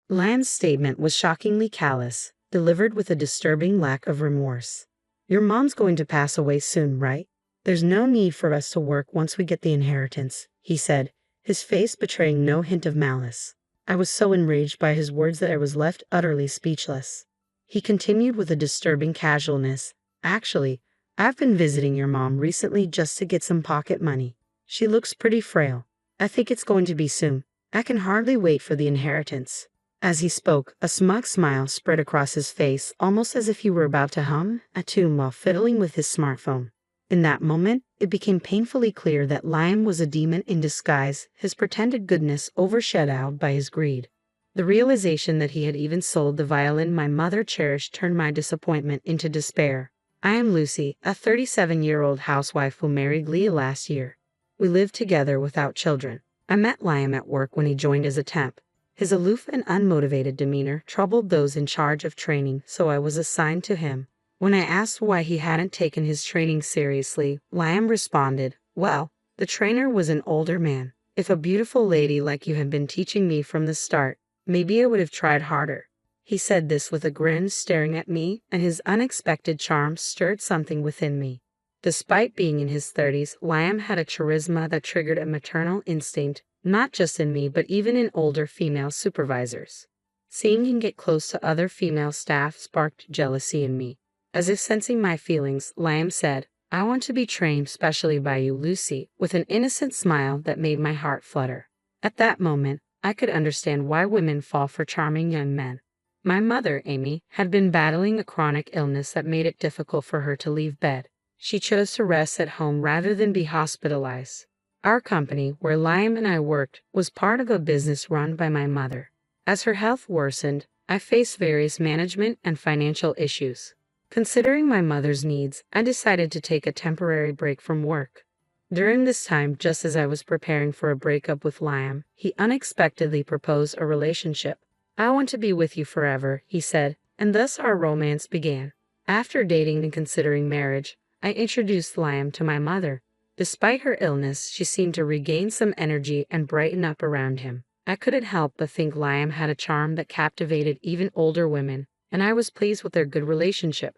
Liam's statement was shockingly callous, delivered with a disturbing lack of remorse. Your mom's going to pass away soon, right? There's no need for us to work once we get the inheritance, he said, his face betraying no hint of malice. I was so enraged by his words that I was left utterly speechless. He continued with a disturbing casualness. Actually, I've been visiting your mom recently just to get some pocket money. She looks pretty frail. I think it's going to be soon. I can hardly wait for the inheritance. As he spoke, a smug smile spread across his face, almost as if he were about to hum a tune while fiddling with his smartphone. In that moment, it became painfully clear that Liam was a demon in disguise, his pretended goodness overshadowed by his greed. The realization that he had even sold the violin my mother cherished turned my disappointment into despair. I am Lucy, a 37-year-old housewife who married Leah last year. We lived together without children. I met Liam at work when he joined as a temp. His aloof and unmotivated demeanor troubled those in charge of training, so I was assigned to him. When I asked why he hadn't taken his training seriously, Liam responded, "Well, the trainer was an older man. If a beautiful lady like you had been teaching me from the start, maybe I would have tried harder." He said this with a grin, staring at me, and his unexpected charm stirred something within me. Despite being in his 30s, Liam had a charisma that triggered a maternal instinct, not just in me but even in older female supervisors. Seeing him get close to other female staff sparked jealousy in me. As if sensing my feelings, Liam said, "I want to be trained specially by you, Lucy," with an innocent smile that made my heart flutter. At that moment, I could understand why women fall for charming young men. My mother, Amy, had been battling a chronic illness that made it difficult for her to leave bed. She chose to rest at home rather than be hospitalized. Our company, where Liam and I worked, was part of a business run by my mother. As her health worsened, I faced various management and financial issues. Considering my mother's needs, I decided to take a temporary break from work. During this time, just as I was preparing for a breakup with Liam, he unexpectedly proposed a relationship. "I want to be with you forever," he said, and thus our romance began. After dating and considering marriage, I introduced Liam to my mother. Despite her illness, she seemed to regain some energy and brighten up around him. I couldn't help but think Liam had a charm that captivated even older women, and I was pleased with their good relationship.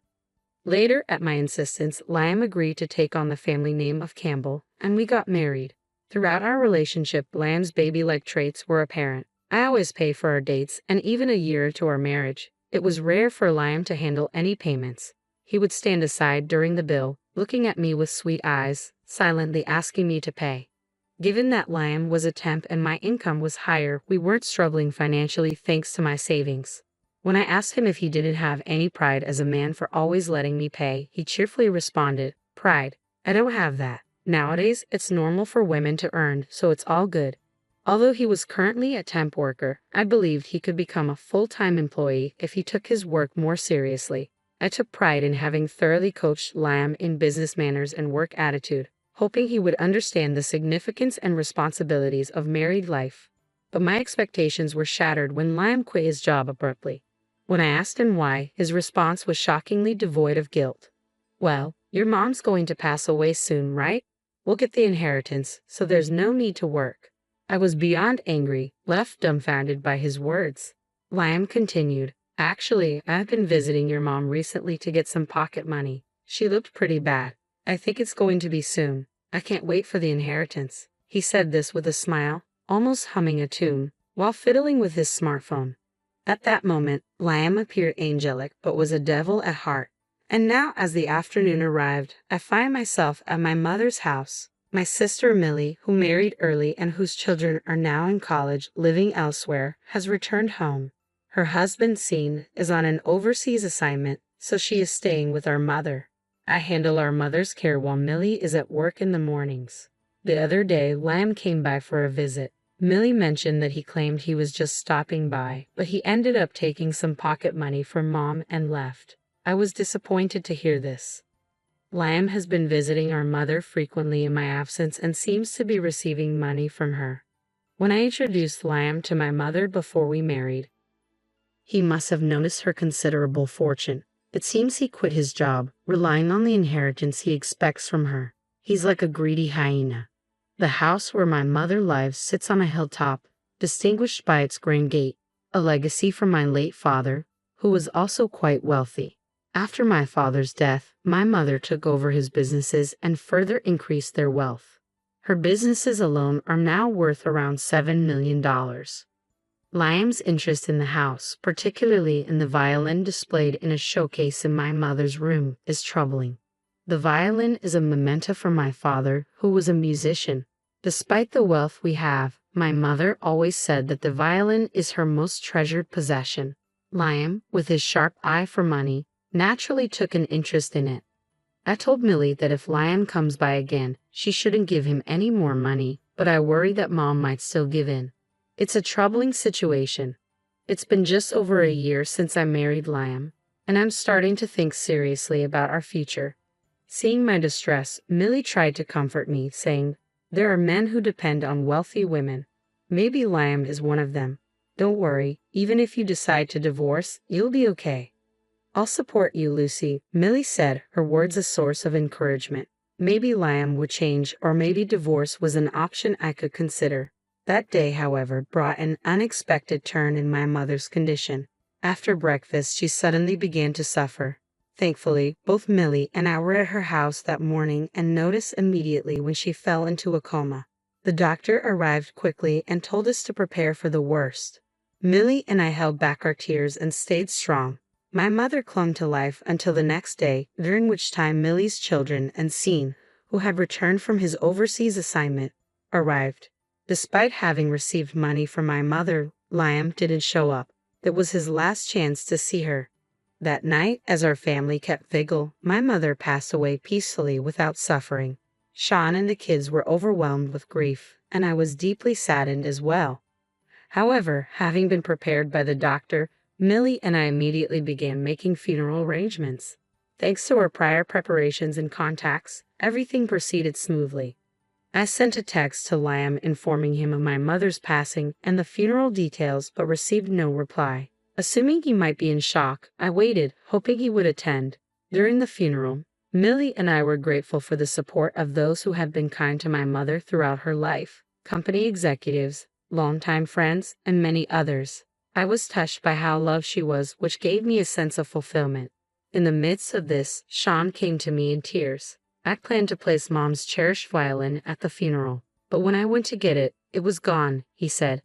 Later, at my insistence, Liam agreed to take on the family name of Campbell, and we got married. Throughout our relationship, Liam's baby-like traits were apparent. I always paid for our dates, and even a year into our marriage, it was rare for Liam to handle any payments. He would stand aside during the bill, looking at me with sweet eyes, silently asking me to pay. Given that Liam was a temp and my income was higher, we weren't struggling financially thanks to my savings. When I asked him if he didn't have any pride as a man for always letting me pay, he cheerfully responded, "Pride? I don't have that. Nowadays, it's normal for women to earn, so it's all good." Although he was currently a temp worker, I believed he could become a full-time employee if he took his work more seriously. I took pride in having thoroughly coached Liam in business manners and work attitude, hoping he would understand the significance and responsibilities of married life. But my expectations were shattered when Liam quit his job abruptly. When I asked him why, his response was shockingly devoid of guilt. "Well, your mom's going to pass away soon, right? We'll get the inheritance, so there's no need to work." I was beyond angry, left dumbfounded by his words. Liam continued, "Actually, I've been visiting your mom recently to get some pocket money. She looked pretty bad. I think it's going to be soon. I can't wait for the inheritance." He said this with a smile, almost humming a tune, while fiddling with his smartphone. At that moment, Liam appeared angelic but was a devil at heart. And now, as the afternoon arrived, I find myself at my mother's house. My sister Millie, who married early and whose children are now in college living elsewhere, has returned home. Her husband, Sean, is on an overseas assignment, so she is staying with our mother. I handle our mother's care while Millie is at work in the mornings. The other day, Liam came by for a visit. Millie mentioned that he claimed he was just stopping by, but he ended up taking some pocket money from Mom and left. I was disappointed to hear this. Liam has been visiting our mother frequently in my absence and seems to be receiving money from her. When I introduced Liam to my mother before we married, he must have noticed her considerable fortune. It seems he quit his job, relying on the inheritance he expects from her. He's like a greedy hyena. The house where my mother lives sits on a hilltop, distinguished by its grand gate. a legacy from my late father, who was also quite wealthy. After my father's death, my mother took over his businesses and further increased their wealth. Her businesses alone are now worth around $7 million. Liam's interest in the house, particularly in the violin displayed in a showcase in my mother's room, is troubling. The violin is a memento from my father, who was a musician. Despite the wealth we have, my mother always said that the violin is her most treasured possession. Liam, with his sharp eye for money, naturally took an interest in it. I told Millie that if Liam comes by again, she shouldn't give him any more money, but I worry that Mom might still give in. It's a troubling situation. It's been just over a year since I married Liam, and I'm starting to think seriously about our future. Seeing my distress, Millie tried to comfort me, saying, "There are men who depend on wealthy women. Maybe Liam is one of them. Don't worry, even if you decide to divorce, you'll be okay." "I'll support you, Lucy," Millie said, her words a source of encouragement. Maybe Liam would change, or maybe divorce was an option I could consider. That day, however, brought an unexpected turn in my mother's condition. After breakfast, she suddenly began to suffer. Thankfully, both Millie and I were at her house that morning and noticed immediately when she fell into a coma. The doctor arrived quickly and told us to prepare for the worst. Millie and I held back our tears and stayed strong. My mother clung to life until the next day, during which time Millie's children and Sean, who had returned from his overseas assignment, arrived. Despite having received money from my mother, Liam didn't show up. It was his last chance to see her. That night, as our family kept vigil, my mother passed away peacefully without suffering. Sean and the kids were overwhelmed with grief, and I was deeply saddened as well. However, having been prepared by the doctor, Millie and I immediately began making funeral arrangements. Thanks to our prior preparations and contacts, everything proceeded smoothly. I sent a text to Liam informing him of my mother's passing and the funeral details, but received no reply. Assuming he might be in shock, I waited, hoping he would attend. During the funeral, Millie and I were grateful for the support of those who had been kind to my mother throughout her life, company executives, longtime friends, and many others. I was touched by how loved she was, which gave me a sense of fulfillment. In the midst of this, Sean came to me in tears. I planned to place Mom's cherished violin at the funeral, but when I went to get it, it was gone, he said.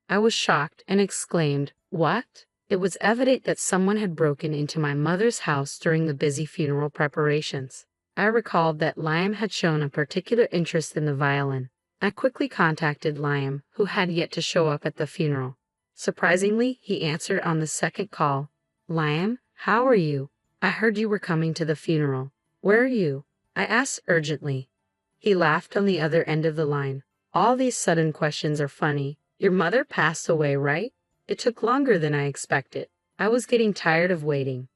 I was shocked and exclaimed, "What?" It was evident that someone had broken into my mother's house during the busy funeral preparations. I recalled that Liam had shown a particular interest in the violin. I quickly contacted Liam, who had yet to show up at the funeral. Surprisingly, he answered on the second call. "Liam, how are you? I heard you were coming to the funeral. Where are you?" I asked urgently. He laughed on the other end of the line. "All these sudden questions are funny. Your mother passed away, right? It took longer than I expected." I was getting tired of waiting.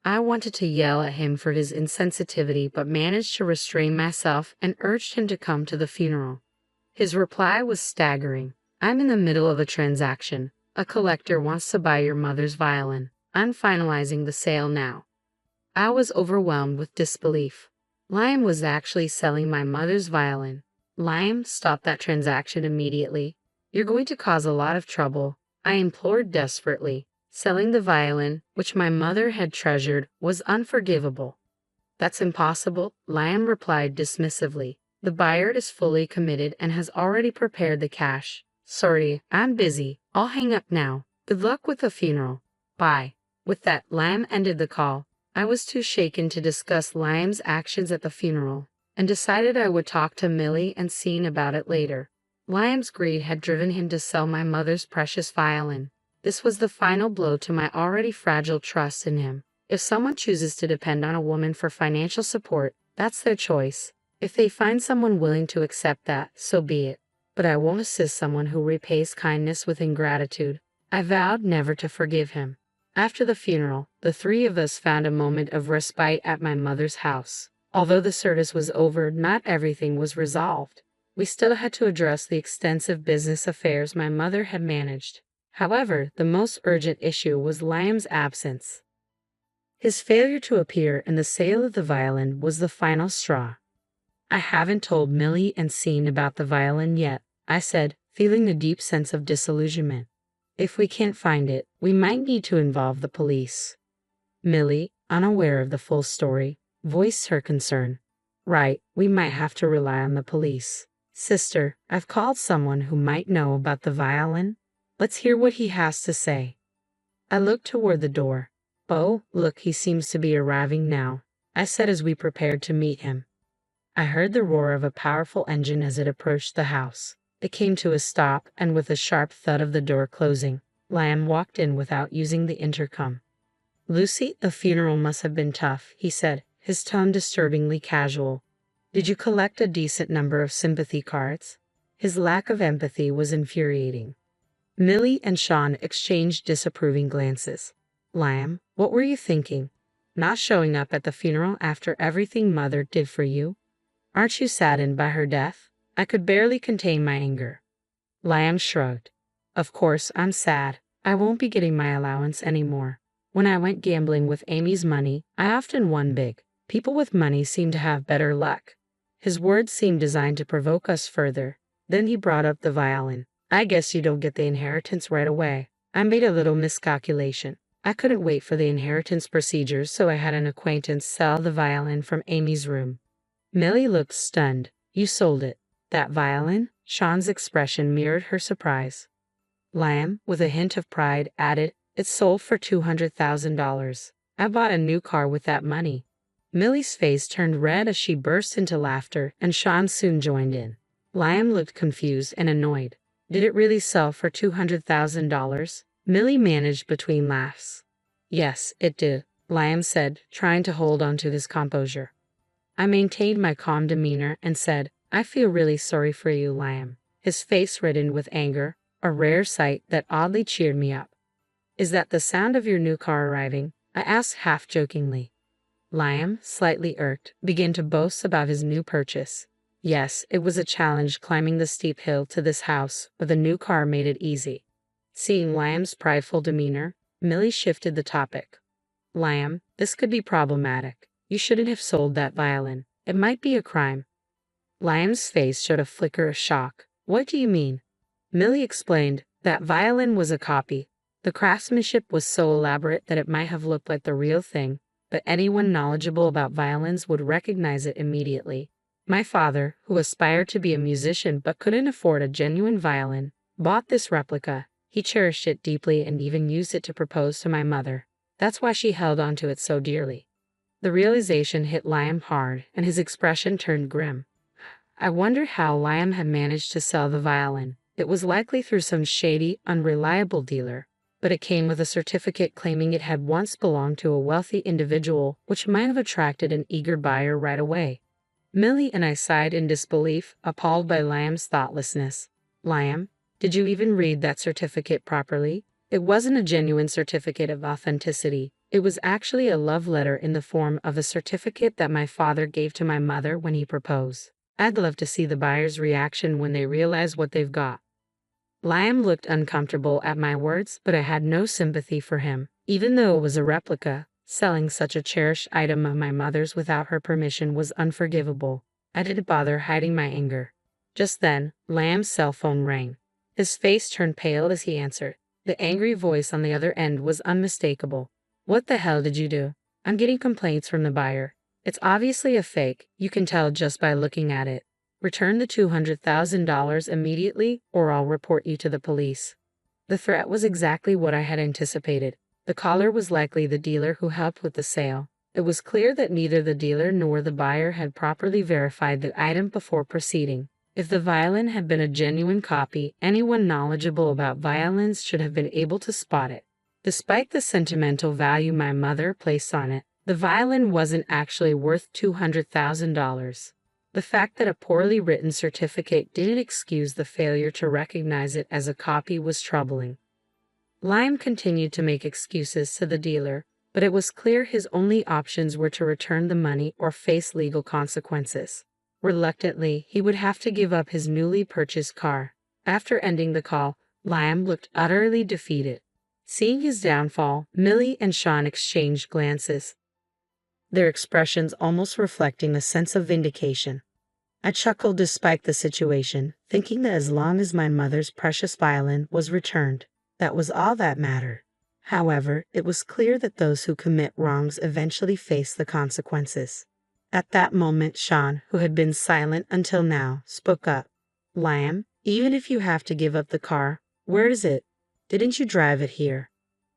I wanted to yell at him for his insensitivity, but managed to restrain myself and urged him to come to the funeral. His reply was staggering. "I'm in the middle of a transaction. A collector wants to buy your mother's violin. I'm finalizing the sale now." I was overwhelmed with disbelief. Liam was actually selling my mother's violin. "Liam, stop that transaction immediately. You're going to cause a lot of trouble," I implored desperately. Selling the violin, which my mother had treasured, was unforgivable. "That's impossible," Liam replied dismissively. "The buyer is fully committed and has already prepared the cash. Sorry, I'm busy. I'll hang up now. Good luck with the funeral. Bye." With that, Liam ended the call. I was too shaken to discuss Liam's actions at the funeral, and decided I would talk to Millie and Sean about it later. Liam's greed had driven him to sell my mother's precious violin. This was the final blow to my already fragile trust in him. If someone chooses to depend on a woman for financial support, that's their choice. If they find someone willing to accept that, so be it. But I won't assist someone who repays kindness with ingratitude. I vowed never to forgive him. After the funeral, the three of us found a moment of respite at my mother's house. Although the service was over, not everything was resolved. We still had to address the extensive business affairs my mother had managed. However, the most urgent issue was Liam's absence. His failure to appear in the sale of the violin was the final straw. "I haven't told Millie and Sean about the violin yet," I said, feeling a deep sense of disillusionment. If we can't find it, we might need to involve the police. Millie, unaware of the full story, voiced her concern. Right, we might have to rely on the police. Sister, I've called someone who might know about the violin. Let's hear what he has to say. I looked toward the door. Oh, look, he seems to be arriving now, I said as we prepared to meet him. I heard the roar of a powerful engine as it approached the house. It came to a stop, and with a sharp thud of the door closing, Liam walked in without using the intercom. Lucy, the funeral must have been tough, he said, his tone disturbingly casual. Did you collect a decent number of sympathy cards? His lack of empathy was infuriating. Millie and Sean exchanged disapproving glances. Liam, what were you thinking? Not showing up at the funeral after everything Mother did for you? Aren't you saddened by her death? I could barely contain my anger. Liam shrugged. Of course, I'm sad. I won't be getting my allowance anymore. When I went gambling with Amy's money, I often won big. People with money seem to have better luck. His words seemed designed to provoke us further. Then he brought up the violin. I guess you don't get the inheritance right away. I made a little miscalculation. I couldn't wait for the inheritance procedures, so I had an acquaintance sell the violin from Amy's room. Millie looked stunned. You sold it. That violin? Sean's expression mirrored her surprise. Liam, with a hint of pride, added, It sold for $200,000. I bought a new car with that money. Millie's face turned red as she burst into laughter, and Sean soon joined in. Liam looked confused and annoyed. Did it really sell for $200,000? Millie managed between laughs. Yes, it did, Liam said, trying to hold on to his composure. I maintained my calm demeanor and said, I feel really sorry for you, Liam. His face reddened with anger, a rare sight that oddly cheered me up. Is that the sound of your new car arriving? I asked half-jokingly. Liam, slightly irked, began to boast about his new purchase. Yes, it was a challenge climbing the steep hill to this house, but the new car made it easy. Seeing Liam's prideful demeanor, Millie shifted the topic. Liam, this could be problematic. You shouldn't have sold that violin. It might be a crime. Liam's face showed a flicker of shock. What do you mean? Millie explained, that violin was a copy. The craftsmanship was so elaborate that it might have looked like the real thing, but anyone knowledgeable about violins would recognize it immediately. My father, who aspired to be a musician but couldn't afford a genuine violin, bought this replica. He cherished it deeply and even used it to propose to my mother. That's why she held on to it so dearly. The realization hit Liam hard, and his expression turned grim. I wondered how Liam had managed to sell the violin. It was likely through some shady, unreliable dealer, but it came with a certificate claiming it had once belonged to a wealthy individual, which might have attracted an eager buyer right away. Millie and I sighed in disbelief, appalled by Liam's thoughtlessness. Liam, did you even read that certificate properly? It wasn't a genuine certificate of authenticity. It was actually a love letter in the form of a certificate that my father gave to my mother when he proposed. I'd love to see the buyer's reaction when they realize what they've got. Liam looked uncomfortable at my words, but I had no sympathy for him. Even though it was a replica, selling such a cherished item of my mother's without her permission was unforgivable. I didn't bother hiding my anger. Just then, Liam's cell phone rang. His face turned pale as he answered. The angry voice on the other end was unmistakable. What the hell did you do? I'm getting complaints from the buyer. It's obviously a fake. You can tell just by looking at it. Return the $200,000 immediately, or I'll report you to the police. The threat was exactly what I had anticipated. The caller was likely the dealer who helped with the sale. It was clear that neither the dealer nor the buyer had properly verified the item before proceeding. If the violin had been a genuine copy, anyone knowledgeable about violins should have been able to spot it. Despite the sentimental value my mother placed on it, the violin wasn't actually worth $200,000. The fact that a poorly written certificate didn't excuse the failure to recognize it as a copy was troubling. Liam continued to make excuses to the dealer, but it was clear his only options were to return the money or face legal consequences. Reluctantly, he would have to give up his newly purchased car. After ending the call, Liam looked utterly defeated. Seeing his downfall, Millie and Sean exchanged glances, their expressions almost reflecting a sense of vindication. I chuckled despite the situation, thinking that as long as my mother's precious violin was returned, That was all that mattered. However, it was clear that those who commit wrongs eventually face the consequences. At that moment, Sean, who had been silent until now, spoke up. Liam, even if you have to give up the car, where is it? Didn't you drive it here?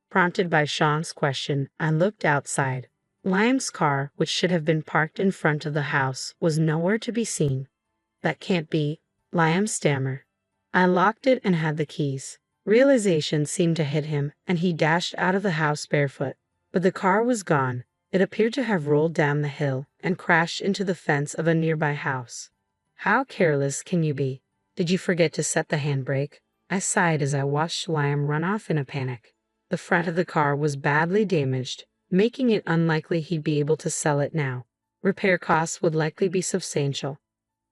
Prompted by Sean's question, I looked outside. Liam's car, which should have been parked in front of the house, was nowhere to be seen. That can't be, Liam stammered. I locked it and had the keys. Realization seemed to hit him, and he dashed out of the house barefoot. But the car was gone. It appeared to have rolled down the hill and crashed into the fence of a nearby house. How careless can you be? Did you forget to set the handbrake? I sighed as I watched Liam run off in a panic. The front of the car was badly damaged, making it unlikely he'd be able to sell it now. Repair costs would likely be substantial.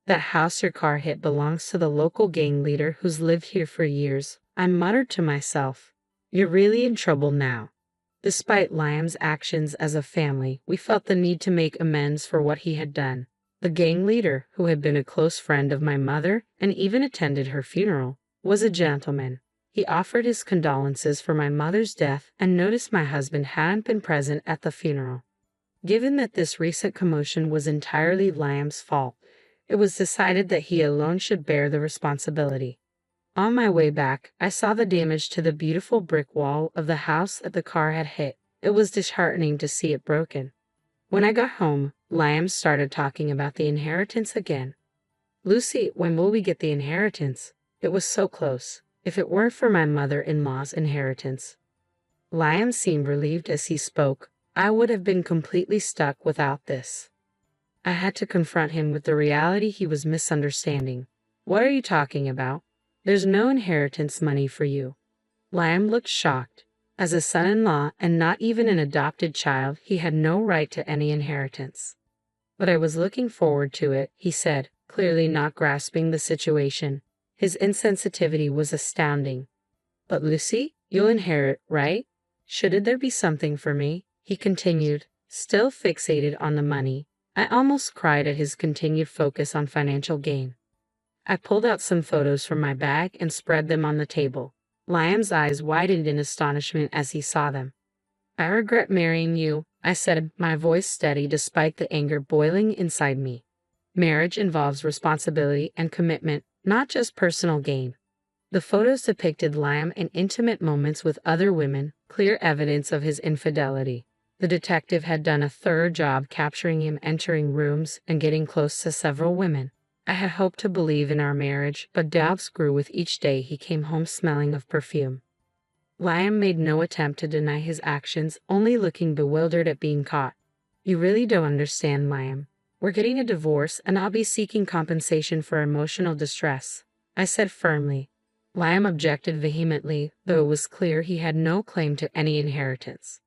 That house your car hit belongs to the local gang leader who's lived here for years, I muttered to myself. You're really in trouble now. Despite Liam's actions as a family, we felt the need to make amends for what he had done. The gang leader, who had been a close friend of my mother and even attended her funeral, was a gentleman. He offered his condolences for my mother's death and noticed my husband hadn't been present at the funeral. Given that this recent commotion was entirely Liam's fault, it was decided that he alone should bear the responsibility. On my way back, I saw the damage to the beautiful brick wall of the house that the car had hit. It was disheartening to see it broken. When I got home, Liam started talking about the inheritance again. Lucy, when will we get the inheritance? It was so close. If it weren't for my mother-in-law's inheritance. Liam seemed relieved as he spoke. I would have been completely stuck without this. I had to confront him with the reality he was misunderstanding. What are you talking about? There's no inheritance money for you. Liam looked shocked. As a son-in-law and not even an adopted child, he had no right to any inheritance. But I was looking forward to it, he said, clearly not grasping the situation. His insensitivity was astounding. But Lucy, you'll inherit, right? Shouldn't there be something for me? He continued, still fixated on the money. I almost cried at his continued focus on financial gain. I pulled out some photos from my bag and spread them on the table. Liam's eyes widened in astonishment as he saw them. I regret marrying you, I said, my voice steady despite the anger boiling inside me. Marriage involves responsibility and commitment, not just personal gain. The photos depicted Liam in intimate moments with other women, clear evidence of his infidelity. The detective had done a thorough job capturing him entering rooms and getting close to several women. I had hoped to believe in our marriage, but doubts grew with each day he came home smelling of perfume. Liam made no attempt to deny his actions, only looking bewildered at being caught. You really don't understand, Liam. We're getting a divorce and I'll be seeking compensation for emotional distress, I said firmly. Liam objected vehemently, though it was clear he had no claim to any inheritance.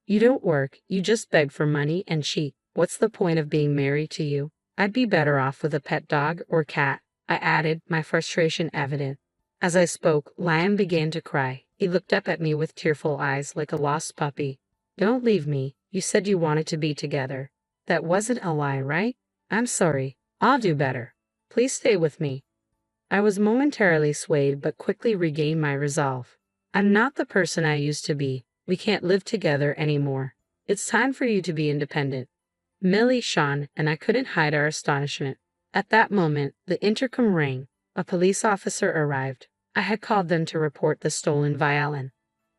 You don't work, you just beg for money and cheat. What's the point of being married to you? I'd be better off with a pet dog or cat, I added, my frustration evident. As I spoke, Liam began to cry. He looked up at me with tearful eyes like a lost puppy. Don't leave me. You said you wanted to be together. That wasn't a lie, right? I'm sorry. I'll do better. Please stay with me. I was momentarily swayed but quickly regained my resolve. I'm not the person I used to be. We can't live together anymore. It's time for you to be independent. Millie, Sean, and I couldn't hide our astonishment. At that moment, the intercom rang. A police officer arrived. I had called them to report the stolen violin.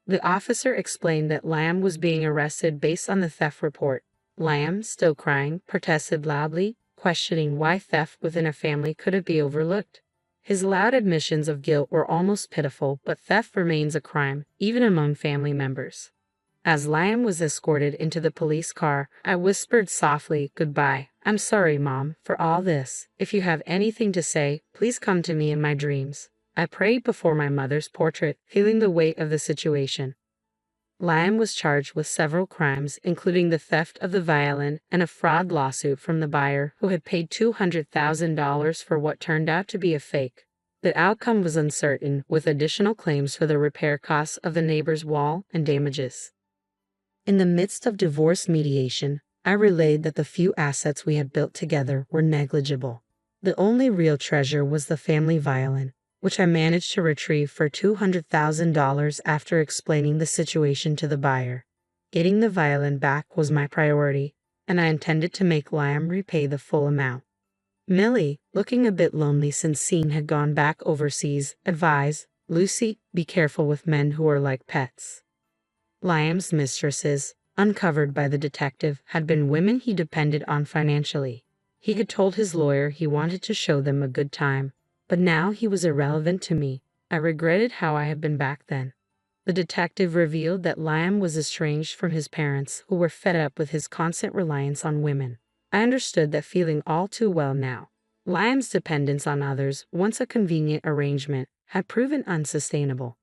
The officer explained that Liam was being arrested based on the theft report. Liam, still crying, protested loudly, questioning why theft within a family couldn't be overlooked. His loud admissions of guilt were almost pitiful, but theft remains a crime, even among family members. As Liam was escorted into the police car, I whispered softly, "Goodbye. I'm sorry, Mom, for all this. If you have anything to say, please come to me in my dreams." I prayed before my mother's portrait, feeling the weight of the situation. Liam was charged with several crimes, including the theft of the violin and a fraud lawsuit from the buyer who had paid $200,000 for what turned out to be a fake. The outcome was uncertain, with additional claims for the repair costs of the neighbor's wall and damages. In the midst of divorce mediation, I relayed that the few assets we had built together were negligible. The only real treasure was the family violin. which I managed to retrieve for $200,000 after explaining the situation to the buyer. Getting the violin back was my priority, and I intended to make Liam repay the full amount. Millie, looking a bit lonely since Scene had gone back overseas, advised, "Lucy, be careful with men who are like pets." Liam's mistresses, uncovered by the detective, had been women he depended on financially. He had told his lawyer he wanted to show them a good time, but now he was irrelevant to me. I regretted how I had been back then. The detective revealed that Liam was estranged from his parents, who were fed up with his constant reliance on women. I understood that feeling all too well now. Liam's dependence on others, once a convenient arrangement, had proven unsustainable.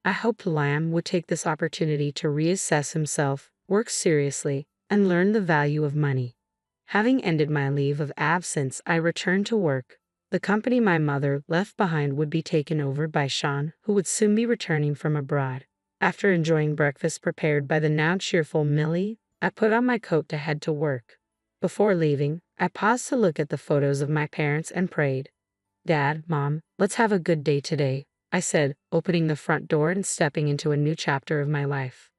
I hoped Liam would take this opportunity to reassess himself, work seriously, and learn the value of money. Having ended my leave of absence, I returned to work. The company my mother left behind would be taken over by Sean, who would soon be returning from abroad. After enjoying breakfast prepared by the now cheerful Millie, I put on my coat to head to work. Before leaving, I paused to look at the photos of my parents and prayed. "Dad, Mom, let's have a good day today," I said, opening the front door and stepping into a new chapter of my life.